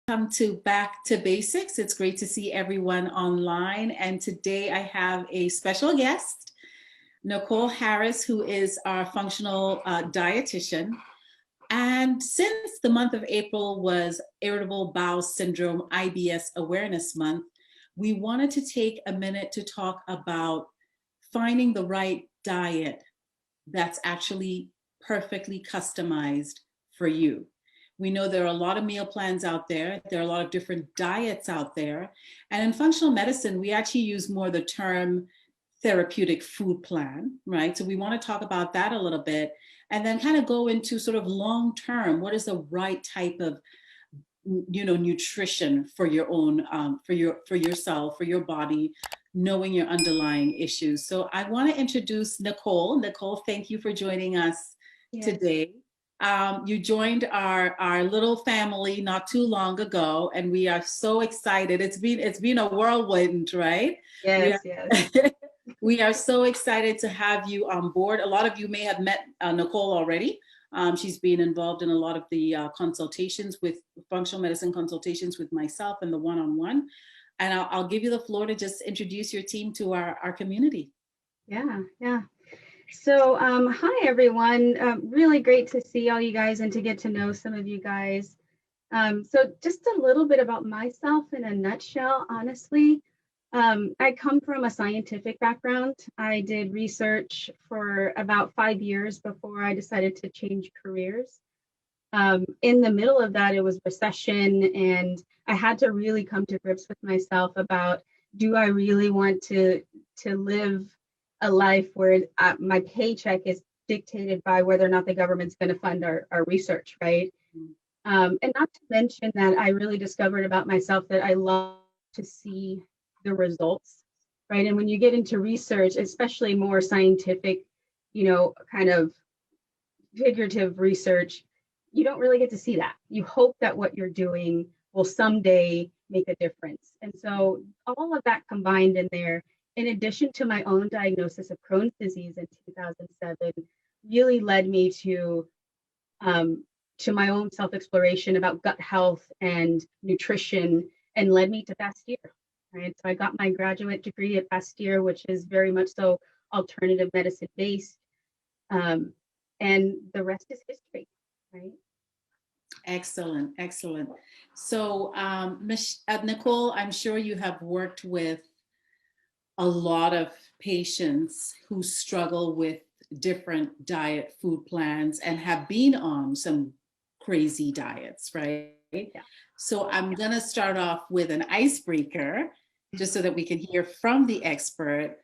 Welcome to Back to Basics. It's great to see everyone online. And today I have a special guest, Nicole Harris, who is our functional dietitian. And since the month of April was Irritable Bowel Syndrome IBS Awareness Month, we wanted to take a minute to talk about finding the right diet that's actually perfectly customized for you. We know there are a lot of meal plans out there. There are a lot of different diets out there. And in functional medicine, we actually use more the term therapeutic food plan, right? So we want to talk about that a little bit and then kind of go into sort of long term, what is the right type of nutrition for your own, for yourself, for your body, knowing your underlying issues. So I want to introduce Nicole. Nicole, thank you for joining us today. You joined our little family not too long ago, and we are so excited. It's been a whirlwind, right? Yes. We are so excited to have you on board. A lot of you may have met Nicole already. She's been involved in a lot of the consultations with functional medicine consultations with myself and the one-on-one. And I'll give you the floor to just introduce your team to our community. Yeah. So, hi everyone. Really great to see all you guys and to get to know some of you guys. So just a little bit about myself in a nutshell, honestly. I come from a scientific background. I did research for about 5 years before I decided to change careers. In the middle of that, it was recession, and I had to really come to grips with myself about, do I really want to live a life where my paycheck is dictated by whether or not the government's going to fund our research, right? And not to mention that I really discovered about myself that I love to see the results, right? And when you get into research, especially more scientific, kind of figurative research, you don't really get to see that. You hope that what you're doing will someday make a difference. And so all of that combined in there, in addition to my own diagnosis of Crohn's disease in 2007, really led me to my own self-exploration about gut health and nutrition, and led me to Bastyr, right? So I got my graduate degree at Bastyr, which is very much so alternative medicine based, and the rest is history, right? Excellent. So Nicole, I'm sure you have worked with a lot of patients who struggle with different diet food plans and have been on some crazy diets, right? Yeah. So I'm going to start off with an icebreaker just so that we can hear from the expert.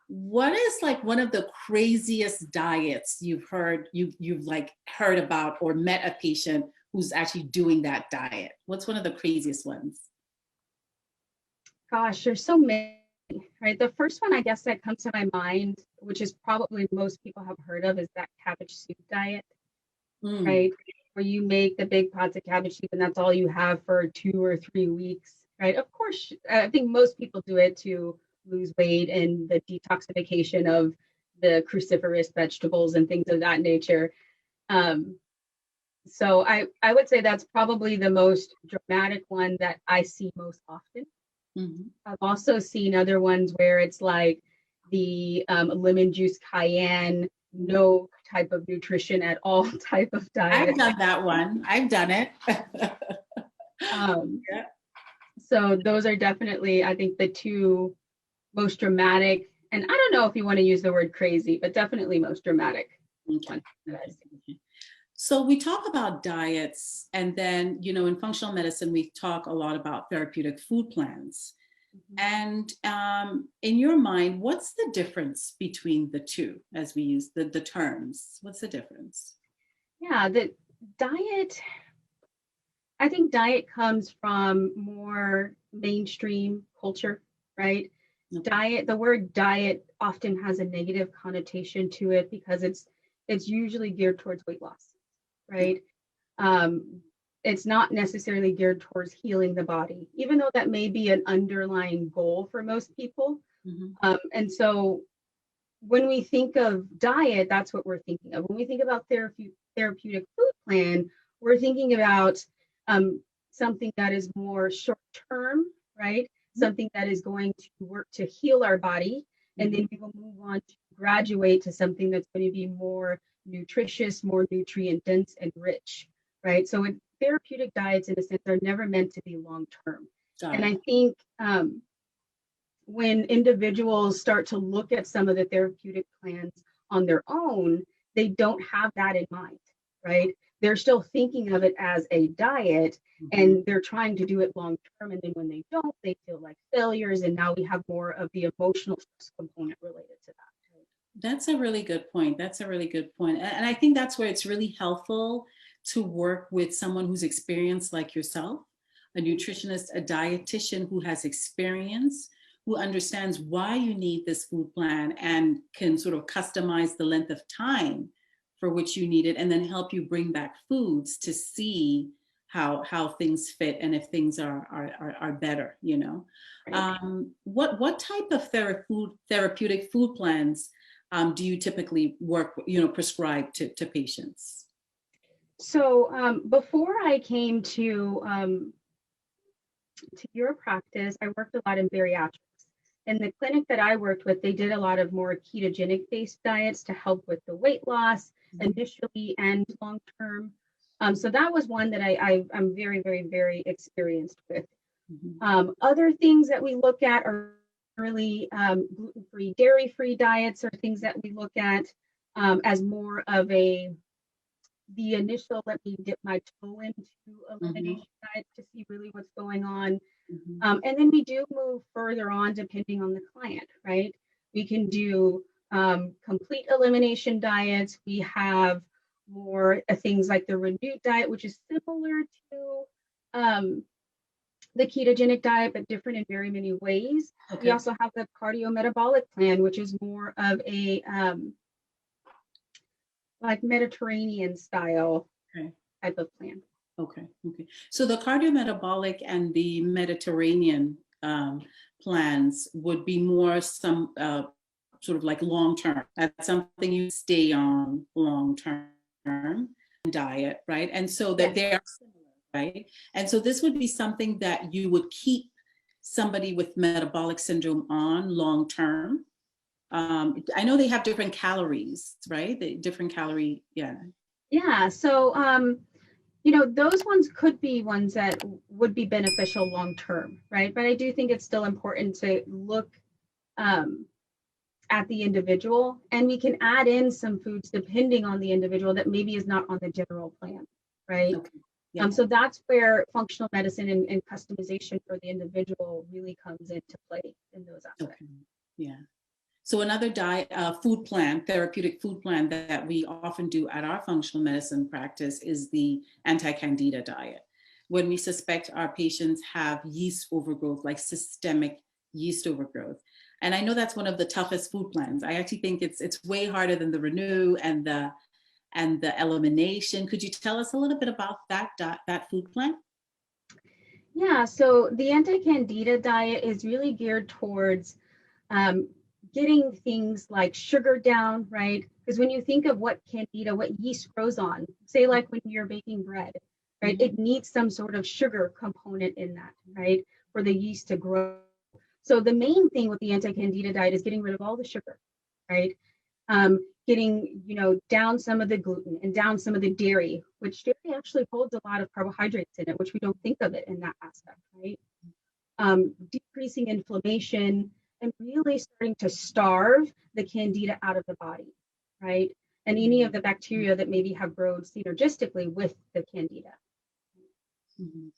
What is like one of the craziest diets you've heard about or met a patient who's actually doing that diet? What's one of the craziest ones? Gosh, there's so many. Right. The first one, I guess, that comes to my mind, which is probably most people have heard of, is that cabbage soup diet, right? Where you make the big pots of cabbage soup and that's all you have for 2 or 3 weeks, right? Of course, I think most people do it to lose weight and the detoxification of the cruciferous vegetables and things of that nature. So I would say that's probably the most dramatic one that I see most often. I've also seen other ones where it's like the lemon juice cayenne, no type of nutrition at all type of diet. I've done that one. I've done it. So those are definitely, I think, the two most dramatic, and I don't know if you want to use the word crazy, but definitely most dramatic. Okay. So we talk about diets, and then, in functional medicine, we talk a lot about therapeutic food plans. And in your mind, what's the difference between the two as we use the terms? What's the difference? Yeah, the diet, I think diet comes from more mainstream culture, right? Okay. Diet, the word diet often has a negative connotation to it because it's usually geared towards weight loss, right? It's not necessarily geared towards healing the body, even though that may be an underlying goal for most people. And so when we think of diet, that's what we're thinking of. When we think about therapeutic food plan, we're thinking about something that is more short term, right? Something that is going to work to heal our body. And then we will move on to graduate to something that's going to be more nutritious, more nutrient dense and rich, right? So therapeutic diets, in a sense, are never meant to be long term. And I think when individuals start to look at some of the therapeutic plans on their own, they don't have that in mind, right? They're still thinking of it as a diet, and they're trying to do it long term. And then when they don't, they feel like failures. And now we have more of the emotional component related to that. Right? That's a really good point. That's a really good point. And I think that's where it's really helpful to work with someone who's experienced like yourself, a nutritionist, a dietitian who has experience, who understands why you need this food plan and can sort of customize the length of time for which you need it, and then help you bring back foods to see how things fit and if things are better, you know. Right. What type of therapeutic food plans do you typically work, prescribe to patients? So before I came to your practice, I worked a lot in bariatrics. In the clinic that I worked with, they did a lot of more ketogenic based diets to help with the weight loss initially and long term. So that was one that I'm very, very, very experienced with. Other things that we look at are really gluten-free, dairy-free diets are things that we look at as more of the initial, let me dip my toe into elimination diet to see really what's going on. And then we do move further on depending on the client, right? We can do complete elimination diets. We have more things like the renewed diet, which is similar to the ketogenic diet, but different in very many ways. Okay. We also have the cardiometabolic plan, which is more of a like Mediterranean style type of plan. Okay. So the cardiometabolic and the Mediterranean plans would be more some sort of like long term. That's something you stay on long term diet, right? And so that they are similar, right? And so this would be something that you would keep somebody with metabolic syndrome on long term. I know they have different calories, right? The different calorie, Yeah. So those ones could be ones that would be beneficial long term, right? But I do think it's still important to look at the individual, and we can add in some foods depending on the individual that maybe is not on the general plan, right? Okay. Yeah. So that's where functional medicine and customization for the individual really comes into play in those aspects. Okay. Yeah. So another diet, food plan, therapeutic food plan that we often do at our functional medicine practice is the anti-candida diet. When we suspect our patients have yeast overgrowth, like systemic yeast overgrowth. And I know that's one of the toughest food plans. I actually think it's way harder than the renew and the elimination. Could you tell us a little bit about that food plan? Yeah, so the anti-candida diet is really geared towards getting things like sugar down, right? Because when you think of what yeast grows on, say like when you're baking bread, right? It needs some sort of sugar component in that, right? For the yeast to grow. So the main thing with the anti-candida diet is getting rid of all the sugar, right? Getting, down some of the gluten and down some of the dairy, which dairy actually holds a lot of carbohydrates in it, which we don't think of it in that aspect, right? Decreasing inflammation and really starting to starve the candida out of the body, right? And any of the bacteria that maybe have grown synergistically with the candida. Mm-hmm.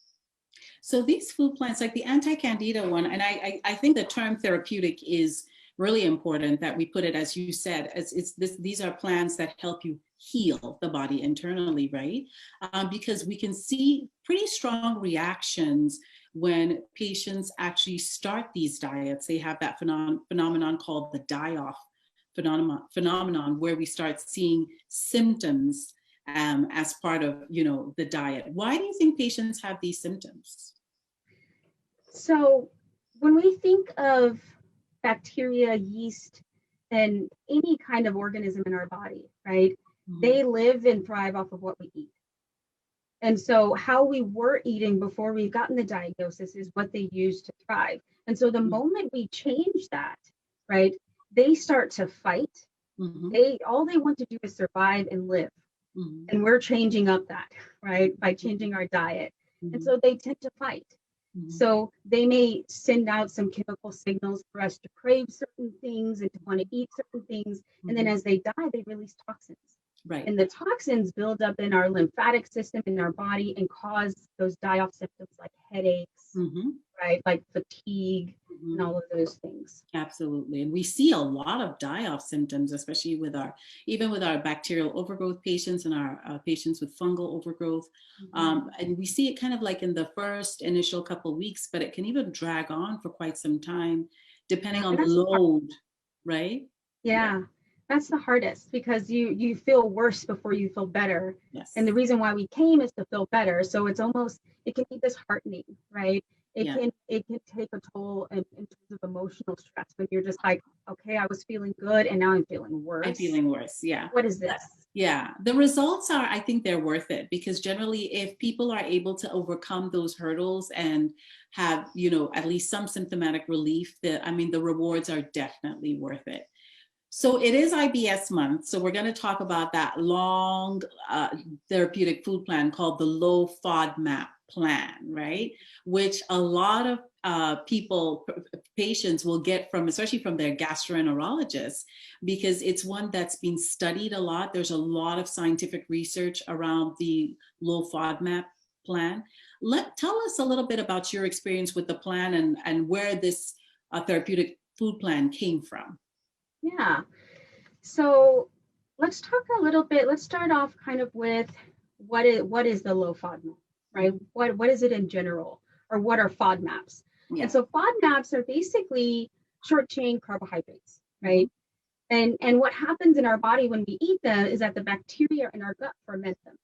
So these food plants, like the anti-candida one, and I think the term therapeutic is really important that we put it, as you said, as these are plans that help you heal the body internally, right? Because we can see pretty strong reactions when patients actually start these diets. They have that phenomenon called the die-off phenomenon, where we start seeing symptoms as part of, the diet. Why do you think patients have these symptoms? So when we think of bacteria, yeast, and any kind of organism in our body, right? They live and thrive off of what we eat. And so how we were eating before we've gotten the diagnosis is what they use to thrive. And so the moment we change that, right, they start to fight. All they want to do is survive and live. And we're changing up that, right, by changing our diet. And so they tend to fight. So they may send out some chemical signals for us to crave certain things and to want to eat certain things. And then as they die, they release toxins. Right. And the toxins build up in our lymphatic system in our body and cause those die-off symptoms like headaches, right? Like fatigue and all of those things. Absolutely. And we see a lot of die-off symptoms, especially with even with our bacterial overgrowth patients and our patients with fungal overgrowth. And we see it kind of like in the first initial couple of weeks, but it can even drag on for quite some time, depending on the load, right? Yeah. That's the hardest because you feel worse before you feel better. Yes. And the reason why we came is to feel better. So it's almost, it can be disheartening, right? It can take a toll in terms of emotional stress when you're just like, okay, I was feeling good and now I'm feeling worse. I'm feeling worse. Yeah. What is this? Yeah. The results are, I think they're worth it because generally if people are able to overcome those hurdles and have, at least some symptomatic relief, the rewards are definitely worth it. So it is IBS month. So we're going to talk about that long therapeutic food plan called the low FODMAP plan, right? Which a lot of patients will get from, especially from their gastroenterologists, because it's one that's been studied a lot. There's a lot of scientific research around the low FODMAP plan. Tell us a little bit about your experience with the plan and where this therapeutic food plan came from. Yeah. So let's talk a little bit. Let's start off kind of with what is the low FODMAP, right? What is it in general, or what are FODMAPs? Yeah. And so FODMAPs are basically short chain carbohydrates, right? And what happens in our body when we eat them is that the bacteria in our gut ferment them,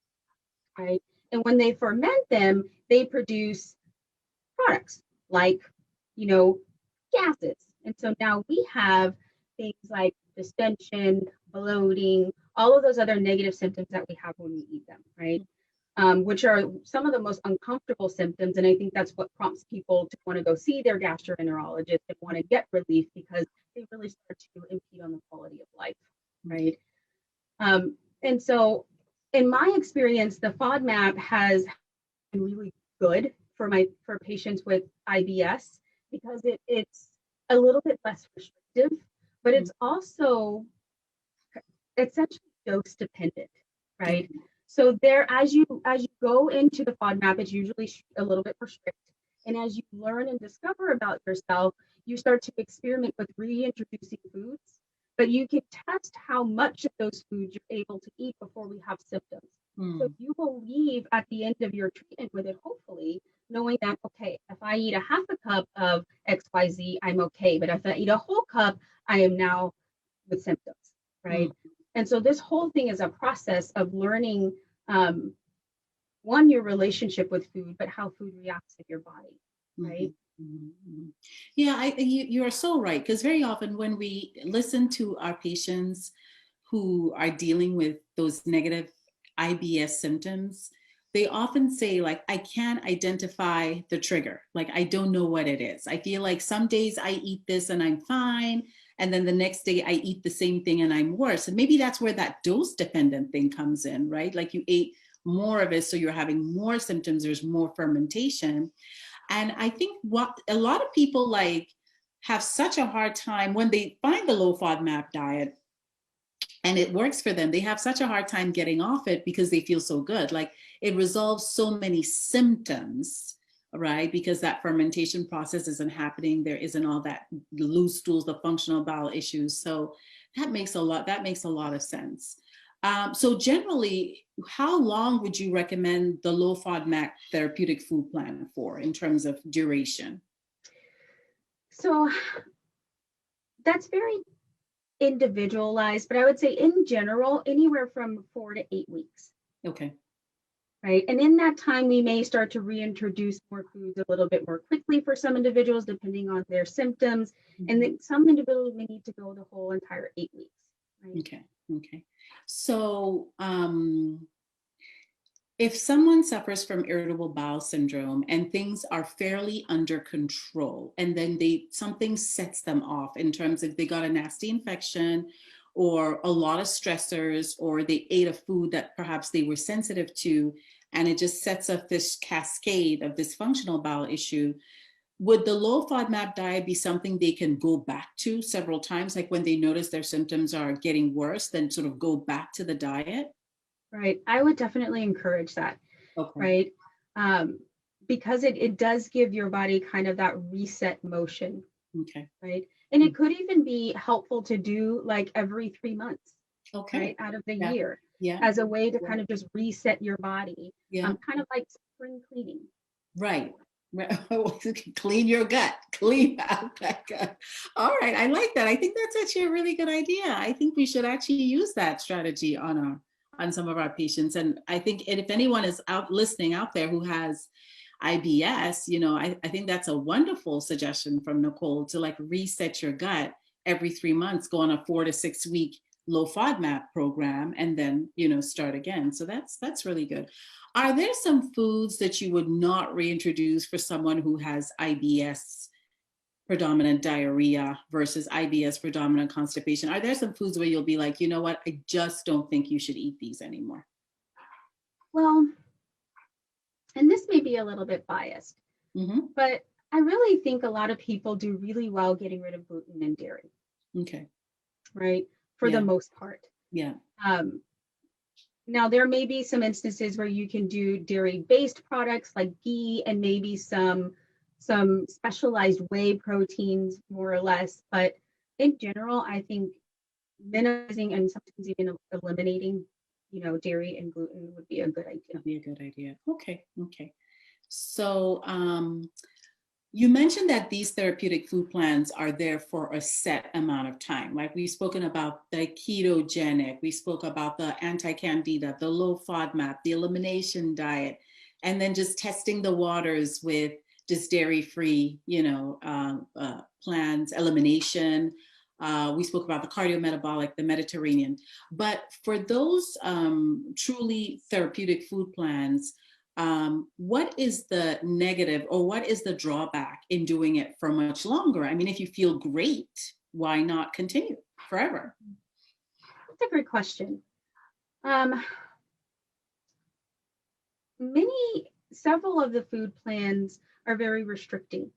right? And when they ferment them, they produce products like, gases. And so now we have things like distension, bloating, all of those other negative symptoms that we have when we eat them, right? Which are some of the most uncomfortable symptoms. And I think that's what prompts people to want to go see their gastroenterologist and want to get relief because they really start to impede on the quality of life, right? And so in my experience, the FODMAP has been really good for patients with IBS because it's a little bit less restrictive, but it's also essentially dose dependent, right? So there, as you go into the FODMAP, it's usually a little bit more strict. And as you learn and discover about yourself, you start to experiment with reintroducing foods, but you can test how much of those foods you're able to eat before we have symptoms. So you will leave at the end of your treatment with it, hopefully, knowing that, okay, if I eat a half a cup of XYZ, I'm okay. But if I eat a whole cup, I am now with symptoms, right? And so this whole thing is a process of learning, one, your relationship with food, but how food reacts in your body, right? Yeah, you are so right. Because very often when we listen to our patients who are dealing with those negative IBS symptoms, they often say, like, I can't identify the trigger. Like, I don't know what it is. I feel like some days I eat this and I'm fine. And then the next day I eat the same thing and I'm worse. And maybe that's where that dose dependent thing comes in, right? Like you ate more of it, so you're having more symptoms, there's more fermentation. And I think what a lot of people like have such a hard time when they find the low FODMAP diet and it works for them, they have such a hard time getting off it because they feel so good. Like it resolves so many symptoms, right? Because that fermentation process isn't happening. There isn't all that loose stools, the functional bowel issues. So that makes a lot of sense. So generally, how long would you recommend the low FODMAP therapeutic food plan for in terms of duration? So that's very individualized, but I would say in general, anywhere from 4 to 8 weeks. Okay. Right. And in that time, we may start to reintroduce more foods a little bit more quickly for some individuals, depending on their symptoms. And then some individuals may need to go the whole entire 8 weeks. Right? Okay. So If someone suffers from irritable bowel syndrome and things are fairly under control, and then something sets them off in terms of they got a nasty infection or a lot of stressors, or they ate a food that perhaps they were sensitive to, and it just sets up this cascade of dysfunctional bowel issue, would the low FODMAP diet be something they can go back to several times? Like when they notice their symptoms are getting worse, then sort of go back to the diet? Right. I would definitely encourage that, Okay. right? Um, because it does give your body kind of that reset motion, Okay. right? And it could even be helpful to do like every 3 months, Okay. right, out of the Yeah. year Yeah. as a way to Yeah. kind of just reset your body, Yeah. kind of like spring cleaning. Right. Clean your gut, clean out that gut. All right. I like that. I think that's actually a really good idea. I think we should actually use that strategy on some of our patients. And I think, and if anyone is out listening out there who has IBS, I think that's a wonderful suggestion from Nicole to like reset your gut every 3 months, go on a 4 to 6 week low FODMAP program, and then, start again. So that's really good. Are there some foods that you would not reintroduce for someone who has IBS predominant diarrhea versus IBS predominant constipation? Are there some foods where you'll be like, you know what, I just don't think you should eat these anymore? Well, and this may be a little bit biased, Mm-hmm. but I really think a lot of people do really well getting rid of gluten and dairy, Okay. right? For the Yeah. most part. Yeah. Um, Now, there may be some instances where you can do dairy-based products like ghee and maybe some specialized whey proteins, more or less. But in general, I think minimizing and sometimes even eliminating, dairy and gluten would be a good idea. Would be a good idea. Okay. Okay. So, you mentioned that these therapeutic food plans are there for a set amount of time. Like we've spoken about the ketogenic, we spoke about the anti-candida, the low FODMAP, the elimination diet, and then just testing the waters with just dairy-free, plans, elimination. We spoke about the cardiometabolic, the Mediterranean. But for those truly therapeutic food plans, what is the negative or what is the drawback in doing it for much longer? I mean, if you feel great, why not continue forever? That's a great question. Um, Several of the food plans are very restricting,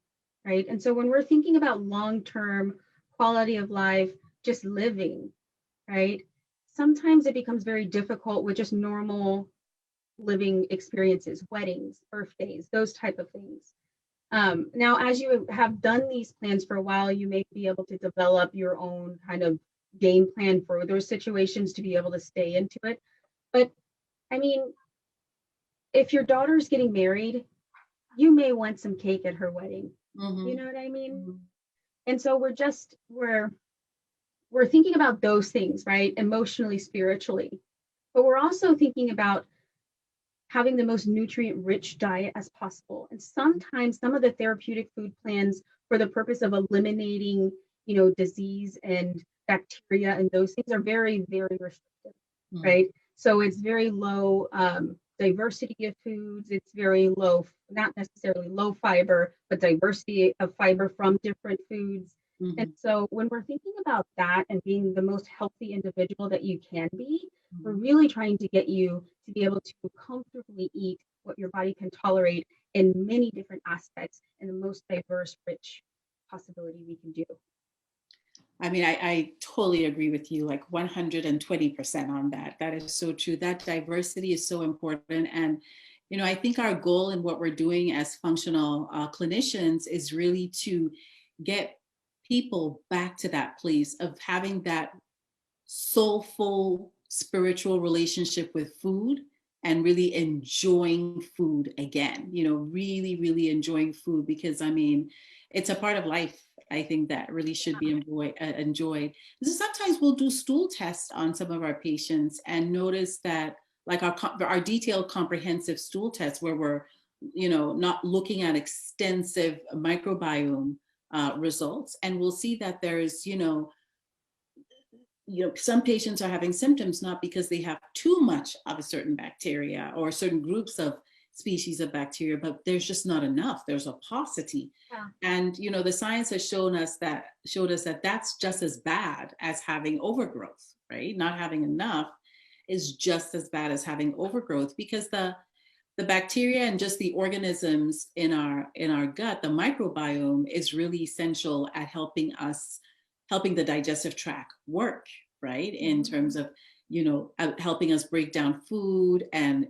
right? And so when we're thinking about long-term quality of life, just living, right? Sometimes it becomes very difficult with just normal living experiences, weddings, birthdays, those type of things. Now, as you have done these plans for a while, you may be able to develop your own kind of game plan for those situations to be able to stay into it. But I mean, if your daughter's getting married, you may want some cake at her wedding. Mm-hmm. You know what I mean? Mm-hmm. And so we're thinking about those things, right? Emotionally, spiritually. But we're also thinking about having the most nutrient rich diet as possible. And sometimes some of the therapeutic food plans for the purpose of eliminating, disease and bacteria and those things are very, very restrictive, right? So it's very low diversity of foods. It's very low, not necessarily low fiber, but diversity of fiber from different foods. Mm-hmm. And so when we're thinking about that and being the most healthy individual that you can be, we're really trying to get you to be able to comfortably eat what your body can tolerate in many different aspects and the most diverse, rich possibility we can do. I mean, I totally agree with you, like 120% on that. That is so true. That diversity is so important. And, I think our goal in what we're doing as functional clinicians is really to get people back to that place of having that soulful spiritual relationship with food and really enjoying food again, really, really enjoying food, because I mean, it's a part of life. I think that really should be enjoyed. So sometimes we'll do stool tests on some of our patients and notice that, like our detailed comprehensive stool tests where we're, not looking at extensive microbiome results, and we'll see that there's, some patients are having symptoms not because they have too much of a certain bacteria or certain groups of species of bacteria, but there's just not enough. There's a paucity. Yeah. And, the science has showed us that that's just as bad as having overgrowth, right? Not having enough is just as bad as having overgrowth, because the bacteria and just the organisms in our gut, the microbiome, is really essential at helping the digestive tract work, right? In terms of, helping us break down food and,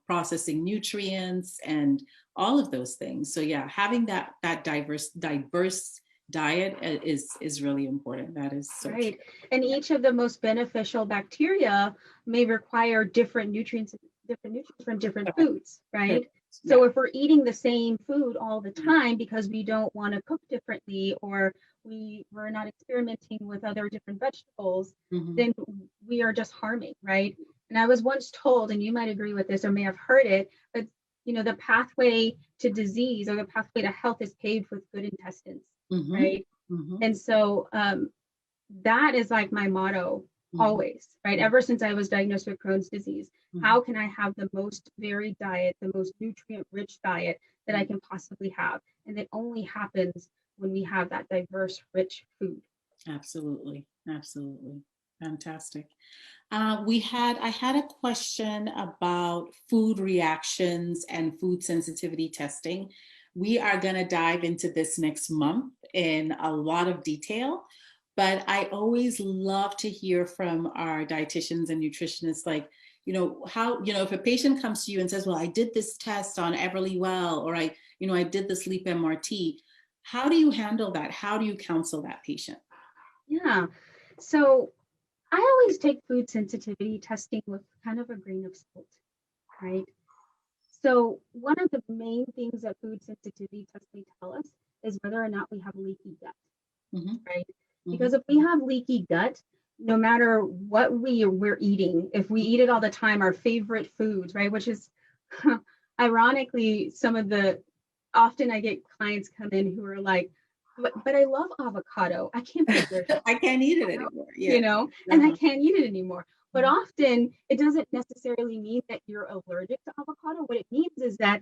processing nutrients and all of those things. So yeah, having that diverse diet is really important. That is so right. true. And each of the most beneficial bacteria may require different nutrients from different foods, right? Yeah. So if we're eating the same food all the time because we don't want to cook differently, or we're not experimenting with other different vegetables, then we are just harming, right? And I was once told, and you might agree with this or may have heard it, but the pathway to disease or the pathway to health is paved with good intestines, right? And so that is like my motto always, right? Ever since I was diagnosed with Crohn's disease, how can I have the most varied diet, the most nutrient-rich diet that I can possibly have? And it only happens when we have that diverse, rich food. Absolutely. Fantastic. I had a question about food reactions and food sensitivity testing. We are going to dive into this next month in a lot of detail, but I always love to hear from our dietitians and nutritionists, like, how, if a patient comes to you and says, well, I did this test on Everlywell, or I did the sleep MRT. How do you handle that? How do you counsel that patient? Yeah. So I always take food sensitivity testing with kind of a grain of salt, right? So one of the main things that food sensitivity testing tell us is whether or not we have leaky gut, right? Because if we have leaky gut, no matter what we're eating, if we eat it all the time, our favorite foods, right? Which is ironically, often I get clients come in who are like, but I love avocado. I can't put their I can't eat it anymore. Yeah. And I can't eat it anymore. But often it doesn't necessarily mean that you're allergic to avocado. What it means is that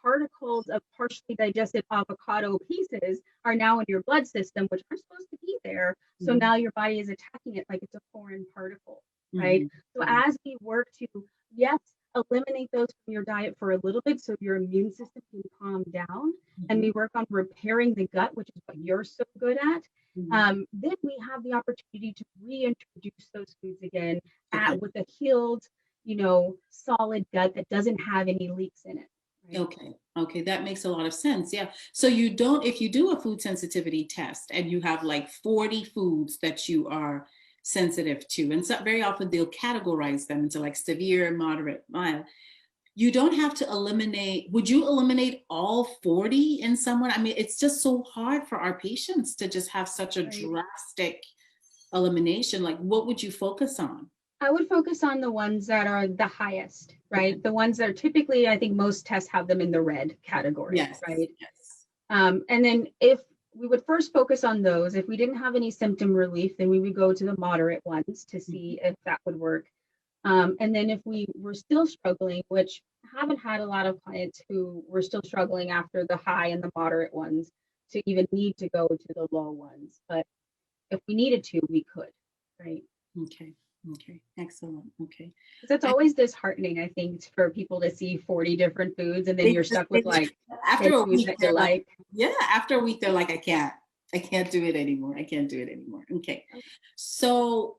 particles of partially digested avocado pieces are now in your blood system, which are supposed to be there. So now your body is attacking it like it's a foreign particle, right? So as we work to, yes, eliminate those from your diet for a little bit so your immune system can calm down, and we work on repairing the gut, which is what you're so good at, then we have the opportunity to reintroduce those foods again with a healed, solid gut that doesn't have any leaks in it. Right? Okay, that makes a lot of sense. Yeah. So if you do a food sensitivity test and you have like 40 foods that you are sensitive to, and so very often they'll categorize them into like severe, moderate, mild. You don't have to eliminate. Would you eliminate all 40 in someone? I mean, it's just so hard for our patients to just have such a drastic elimination. Like, what would you focus on? I would focus on the ones that are the highest, right? Okay. The ones that are typically, I think most tests have them in the red category, right? Yes. And then if we would first focus on those, if we didn't have any symptom relief, then we would go to the moderate ones to see if that would work. And then if we were still struggling, which I haven't had a lot of clients who were still struggling after the high and the moderate ones to even need to go to the low ones. But if we needed to, we could, right? Okay. Excellent. Okay. That's always disheartening, I think, for people to see 40 different foods and then you're stuck with like after a week that you like. Yeah, after a week they're like, I can't do it anymore. Okay. So,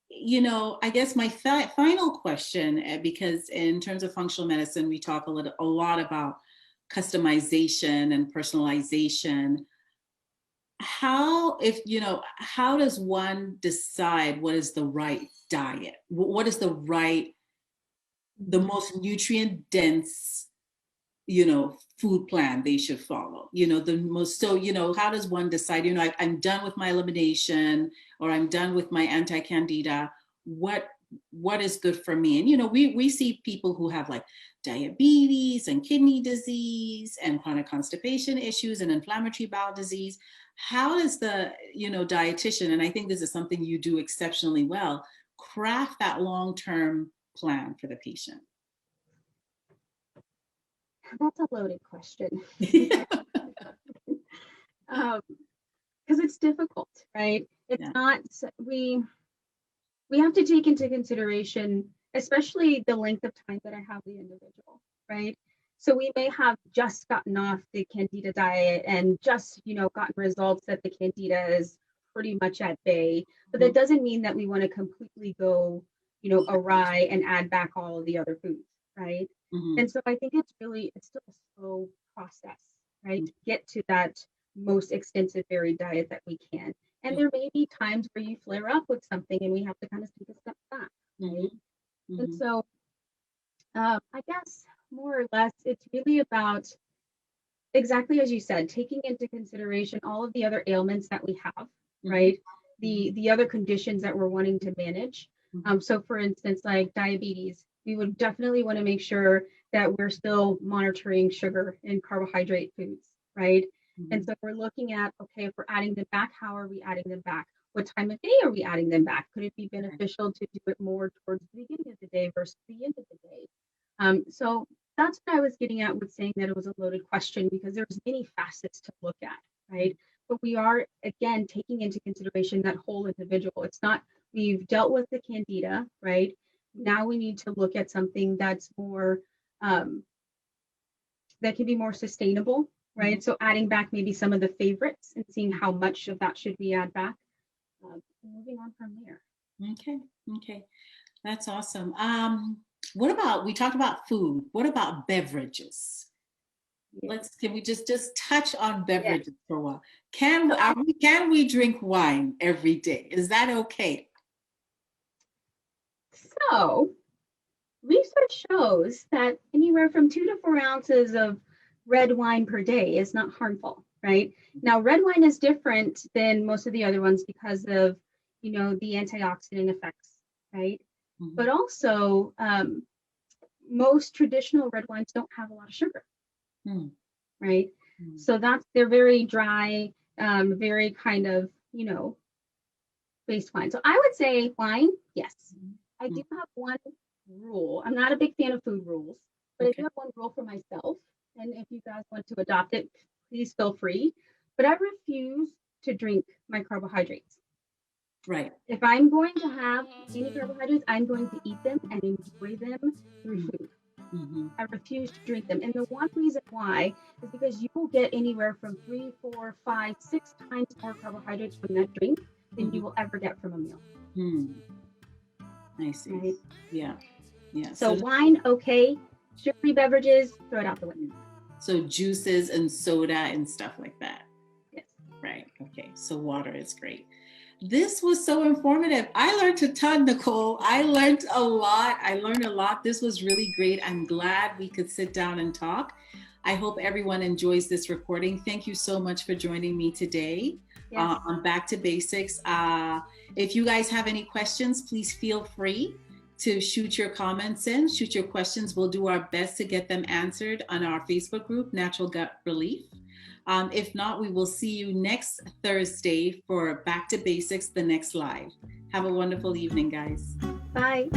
I guess my final question, because in terms of functional medicine, we talk a lot about customization and personalization. How does one decide what is the right diet? What is the most nutrient dense, food plan they should follow? How does one decide, I'm done with my elimination or I'm done with my anti-candida. What what is good for me. And, you know, we see people who have like diabetes and kidney disease and chronic constipation issues and inflammatory bowel disease. How does the, you know, dietitian, and I think this is something you do exceptionally well, craft that long-term plan for the patient? That's a loaded question. Because it's difficult, right? It's Yeah. not, we have to take into consideration, especially the length of time that I have the individual, right? So we may have just gotten off the candida diet and just, you know, gotten results that the candida is pretty much at bay, but that doesn't mean that we want to completely go, you know, awry and add back all of the other foods, right? Mm-hmm. And so I think it's still a slow process, right? To get to that most extensive varied diet that we can. And there may be times where you flare up with something and we have to kind of take a step back, right? Mm-hmm. And so I guess more or less, it's really about, exactly as you said, taking into consideration all of the other ailments that we have, right? The other conditions that we're wanting to manage. So for instance, like diabetes, we would definitely want to make sure that we're still monitoring sugar and carbohydrate foods, right? And so we're looking at, okay, if we're adding them back, how are we adding them back? What time of day are we adding them back? Could it be beneficial to do it more towards the beginning of the day versus the end of the day? So that's what I was getting at with saying that it was a loaded question, because there's many facets to look at, right? But we are, again, taking into consideration that whole individual. It's not, we've dealt with the candida, right? Now we need to look at something that's more, that can be more sustainable, right? So adding back maybe some of the favorites and seeing how much of that should we add back. Moving on from there. Okay, that's awesome. What about, we talked about food, what about beverages? Can we just touch on beverages for a while? Can we drink wine every day? Is that okay? So research shows that anywhere from 2 to 4 ounces of red wine per day is not harmful, right? Now, red wine is different than most of the other ones because of, you know, the antioxidant effects, right? But also, most traditional red wines don't have a lot of sugar, right? So they're very dry, very kind of, you know, based wine. So I would say wine, yes. I do have one rule. I'm not a big fan of food rules, but I do have one rule for myself. And if you guys want to adopt it, please feel free. But I refuse to drink my carbohydrates. Right. If I'm going to have any carbohydrates, I'm going to eat them and enjoy them through food. I refuse to drink them. And the one reason why is because you will get anywhere from 3, 4, 5, 6 times more carbohydrates from that drink than you will ever get from a meal. I see. Right? Yeah. So wine, okay. Sugary beverages, throw it out the window. So juices and soda and stuff like that. Yes. Right. Okay. So water is great. This was so informative. I learned a ton, Nicole. I learned a lot. This was really great. I'm glad we could sit down and talk. I hope everyone enjoys this recording. Thank you so much for joining me today on Back to Basics. If you guys have any questions, please feel free to shoot your comments in, shoot your questions. We'll do our best to get them answered on our Facebook group, Natural Gut Relief. If not, we will see you next Thursday for Back to Basics, the next live. Have a wonderful evening, guys. Bye.